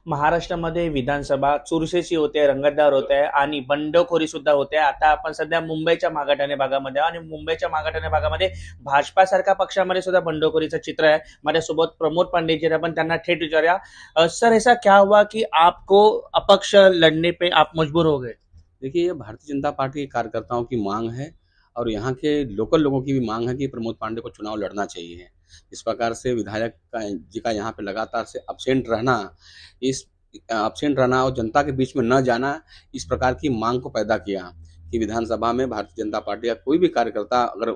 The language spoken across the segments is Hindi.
महाराष्ट्रामध्ये विधानसभा चुरशीची होते, रंगतदार होते आणि बंडखोरी सुद्धा होते. आता आपण सध्या मुंबईच्या मागाठाणे भागामध्ये आणि मुंबईच्या मागाठाणे भागामध्ये भाजपासारख्या पक्षामध्ये सुद्धा बंडखोरीचं चित्र है. माझ्यासोबत प्रमोद पांडे जी, अपन त्यांना थेट विचारूया. सर, ऐसा क्या हुआ कि आपको अपक्ष लड़ने पे आप मजबूर हो गए? देखिए, ये भारतीय जनता पार्टी के कार्यकर्ताओं की मांग है और यहाँ के लोकल लोगों की भी मांग है कि प्रमोद पांडे को चुनाव लड़ना चाहिए। इस प्रकार से विधायक का यहाँ पे लगातार से अब्सेंट रहना और जनता के बीच में न जाना, इस प्रकार की मांग को पैदा किया कि विधानसभा में भारतीय जनता पार्टी का कोई भी कार्यकर्ता अगर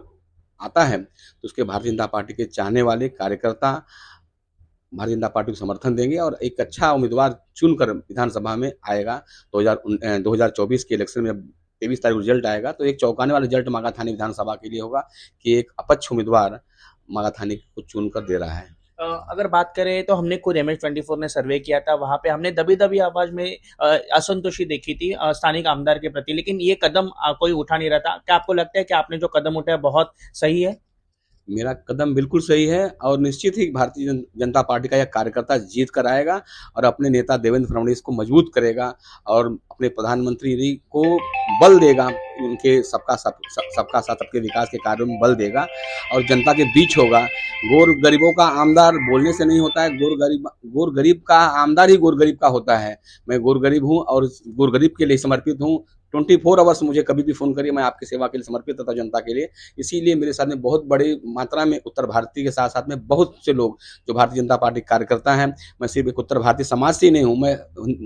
आता है तो उसके भारतीय जनता पार्टी के चाहने वाले कार्यकर्ता भारतीय जनता पार्टी को समर्थन देंगे और एक अच्छा उम्मीदवार चुनकर विधानसभा में आएगा। 2024 के इलेक्शन में जब 23 तारीख को रिजल्ट आएगा तो एक चौंकाने वाला रिजल्ट मागाथानी विधानसभा के लिए होगा कि एक अपक्ष उम्मीदवार मागाथानी को चुनकर दे रहा है। अगर बात करें तो हमने खुद MS24 ने सर्वे किया था, वहां पे हमने दबी दबी आवाज में असंतोषी देखी थी स्थानिक आमदार के प्रति, लेकिन ये कदम कोई उठा नहीं रहा था। क्या आपको लगता है कि आपने जो कदम उठाया बहुत सही है? मेरा कदम बिल्कुल सही है और निश्चित ही भारतीय जनता पार्टी का यह कार्यकर्ता जीत कर आएगा और अपने नेता देवेंद्र फडणवीस को मजबूत करेगा और अपने प्रधानमंत्री जी को बल देगा, उनके सबका साथ सबके विकास के कार्यों में बल देगा और जनता के बीच होगा। गोर गरीबों का आमदार बोलने से नहीं होता है, गोर गरीब का आमदार ही गोर गरीब का होता है। मैं गोर गरीब हूँ और गोर गरीब के लिए समर्पित हूँ। 24 आवर्स मुझे कभी भी फ़ोन करिए, मैं आपकी सेवा के लिए समर्पित रहता हूँ जनता के लिए। इसीलिए मेरे साथ में बहुत बड़ी मात्रा में उत्तर भारतीय के साथ-साथ में बहुत से लोग जो भारतीय जनता पार्टी के कार्यकर्ता हैं। मैं सिर्फ़ एक उत्तर भारतीय समाज से ही नहीं हूँ, मैं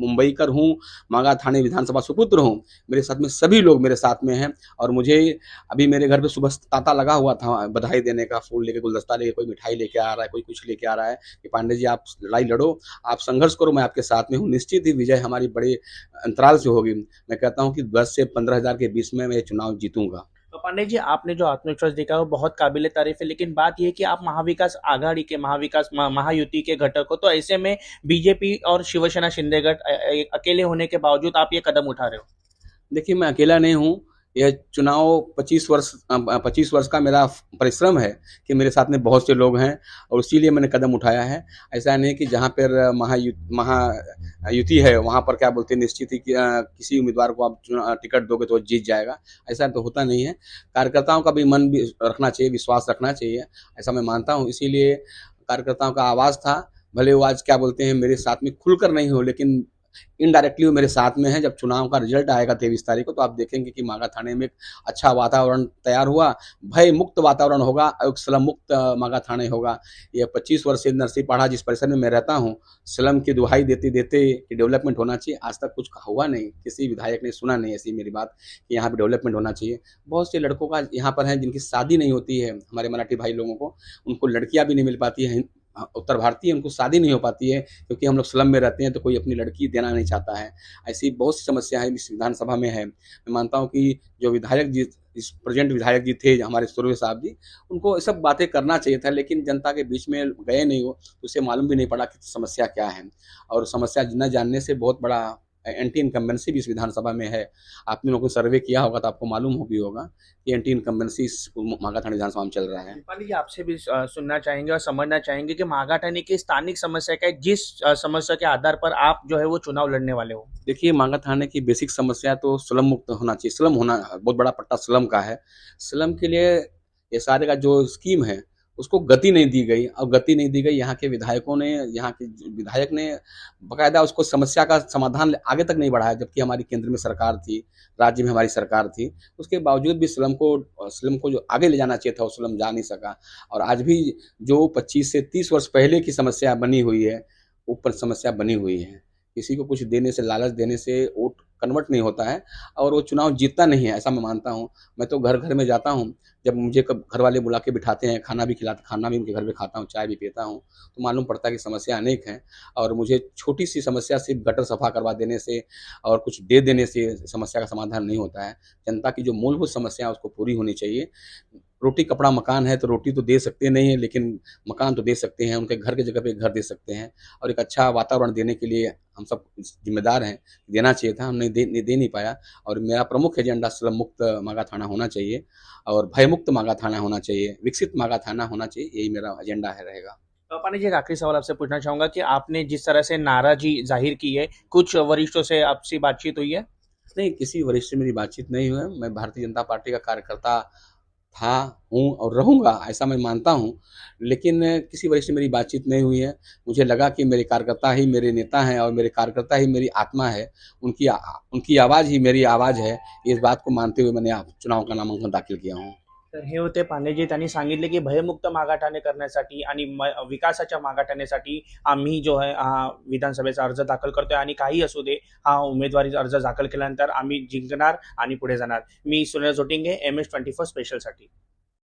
मुंबईकर हूँ, मागाथानी विधानसभा सुपुत्र हूँ। मेरे साथ में सभी लोग मेरे साथ में हैं और मुझे अभी मेरे घर पे सुबह तांता लगा हुआ था बधाई देने का, फूल लेके, गुलदस्ता लेके, कोई मिठाई लेके आ रहा है, कोई कुछ लेके आ रहा है कि पांडे जी आप लड़ाई लड़ो, आप संघर्ष करो, मैं आपके साथ में हूँ। निश्चित ही विजय हमारी बड़े अंतराल से होगी। मैं कहता हूँ कि 10 से 15,000 के बीच में मैं चुनाव जीतूंगा। तो पांडे जी, आपने जो आत्मविश्वास दिखा वो बहुत काबिले तारीफ है, लेकिन बात यह है कि आप महाविकास आघाड़ी के महायुति के घटक हो, तो ऐसे में बीजेपी और शिवसेना शिंदे गठ अकेले होने के बावजूद आप ये कदम उठा रहे हो। देखिए, मैं अकेला नहीं हूँ। यह चुनाव 25 वर्ष का मेरा परिश्रम है कि मेरे साथ में बहुत से लोग हैं और इसीलिए मैंने कदम उठाया है। ऐसा नहीं कि जहाँ पर महायुति है वहाँ पर क्या बोलते हैं निश्चित ही कि किसी उम्मीदवार को आप टिकट दोगे तो वो जीत जाएगा, ऐसा तो होता नहीं है। कार्यकर्ताओं का भी मन भी रखना चाहिए, विश्वास रखना चाहिए, ऐसा मैं मानता हूँ। इसीलिए कार्यकर्ताओं का आवाज़ था, भले वो आज क्या बोलते हैं मेरे साथ में खुलकर नहीं हो, लेकिन इनडायरेक्टली वो मेरे साथ में है। जब चुनाव का रिजल्ट आएगा 23 तारीख को तो आप देखेंगे कि मागाथाने में एक अच्छा वातावरण तैयार हुआ, भय मुक्त वातावरण होगा, एक स्लम मुक्त मागाथाने होगा। ये 25 वर्ष से नरसिंहपाड़ा जिस परिसर में मैं रहता हूँ, स्लम की दुहाई देते देते कि डेवलपमेंट होना चाहिए, आज तक कुछ हुआ नहीं, किसी विधायक ने सुना नहीं ऐसी मेरी बात कि यहाँ पे डेवलपमेंट होना चाहिए। बहुत से लड़कों का यहाँ पर है जिनकी शादी नहीं होती है, हमारे मराठी भाई लोगों को, उनको लड़कियाँ भी नहीं मिल पाती हैं। उत्तर भारतीय उनको शादी नहीं हो पाती है क्योंकि हम लोग स्लम में रहते हैं तो कोई अपनी लड़की देना नहीं चाहता है। ऐसी बहुत सी समस्याएं इस विधानसभा में है। मैं मानता हूँ कि जो विधायक जी, इस प्रेजेंट विधायक जी थे हमारे सुरवे साहब जी, उनको ये सब बातें करना चाहिए था, लेकिन जनता के बीच में गए नहीं हो तो उसे मालूम भी नहीं पड़ा कि समस्या क्या है और समस्या न जानने से बहुत बड़ा एंटी इनकम्बेंसी भी इस विधानसभा में है। आपने लोगों को सर्वे किया होगा तो आपको मालूम हो भी होगा कि एंटी इनकम्बेंसी इस मागाथानी विधानसभा में चल रहा है। नेपाली जी, आपसे भी सुनना चाहेंगे और समझना चाहेंगे कि मागाठानी की स्थानिक समस्या क्या है, जिस समस्या के आधार पर आप जो है वो चुनाव लड़ने वाले हो। देखिए, मागाथाने की बेसिक समस्या तो स्लम मुक्त होना चाहिए। स्लम होना बहुत बड़ा पट्टा स्लम का है। स्लम के लिए एसआरए का जो स्कीम है उसको गति नहीं दी गई और गति नहीं दी गई। यहाँ के विधायकों ने, यहाँ के विधायक ने बाकायदा उसको समस्या का समाधान आगे तक नहीं बढ़ाया, जबकि हमारी केंद्र में सरकार थी, राज्य में हमारी सरकार थी। उसके बावजूद भी स्लम को जो आगे ले जाना चाहिए था वो स्लम जा नहीं सका और आज भी जो 25 से 30 वर्ष पहले की समस्या बनी हुई है, ऊपर समस्या बनी हुई है। किसी को कुछ देने से, लालच देने से वोट कन्वर्ट नहीं होता है और वो चुनाव जीतता नहीं है, ऐसा मैं मानता हूँ। मैं तो घर घर में जाता हूँ, जब मुझे कब घर वाले बुला के बिठाते हैं, खाना भी उनके घर पे खाता हूँ, चाय भी पीता हूँ, तो मालूम पड़ता है कि समस्या अनेक हैं और मुझे छोटी सी समस्या सिर्फ गटर सफा करवा देने से और कुछ दे देने से समस्या का समाधान नहीं होता है। जनता की जो मूलभूत समस्या है उसको पूरी होनी चाहिए। रोटी कपड़ा मकान है तो रोटी तो दे सकते नहीं है, लेकिन मकान तो दे सकते हैं, उनके घर की जगह पे एक घर दे सकते हैं और एक अच्छा वातावरण देने के लिए हम सब जिम्मेदार हैं। देना चाहिए था, हमने दे नहीं पाया और मेरा प्रमुख एजेंडा स्लम मुक्त मागाथाना होना चाहिए और भयमुक्त मागाथाना होना चाहिए, विकसित मागाथाना होना चाहिए, यही मेरा एजेंडा है रहेगा। पांडे जी, एक आखिरी सवाल आपसे पूछना चाहूंगा कि आपने जिस तरह से नाराजी जाहिर की है, कुछ वरिष्ठों से आपसी बातचीत हुई है? नहीं, किसी वरिष्ठ से मेरी बातचीत नहीं हुई है। मैं भारतीय जनता पार्टी का कार्यकर्ता था, हूँ और रहूँगा, ऐसा मैं मानता हूँ। लेकिन किसी वरिष्ठ से मेरी बातचीत नहीं हुई है। मुझे लगा कि मेरे कार्यकर्ता ही मेरे नेता हैं और मेरे कार्यकर्ता ही मेरी आत्मा है। उनकी आवाज़ ही मेरी आवाज़ है। इस बात को मानते हुए मैंने चुनाव का नामांकन दाखिल किया हूँ। तर हे होते पांडेजी. त्यांनी सांगितले की भयमुक्त मागाठाणे करण्यासाठी आणि विकासाच्या मागाठाण्यासाठी आम्ही जो आहे हा विधानसभेचा अर्ज दाखल करतोय आणि काही असू दे, हा उमेदवारी अर्ज दाखल केल्यानंतर आम्ही जिंकणार आणि पुढे जाणार. मी सुनील जोटिंगे, MS24 स्पेशलसाठी.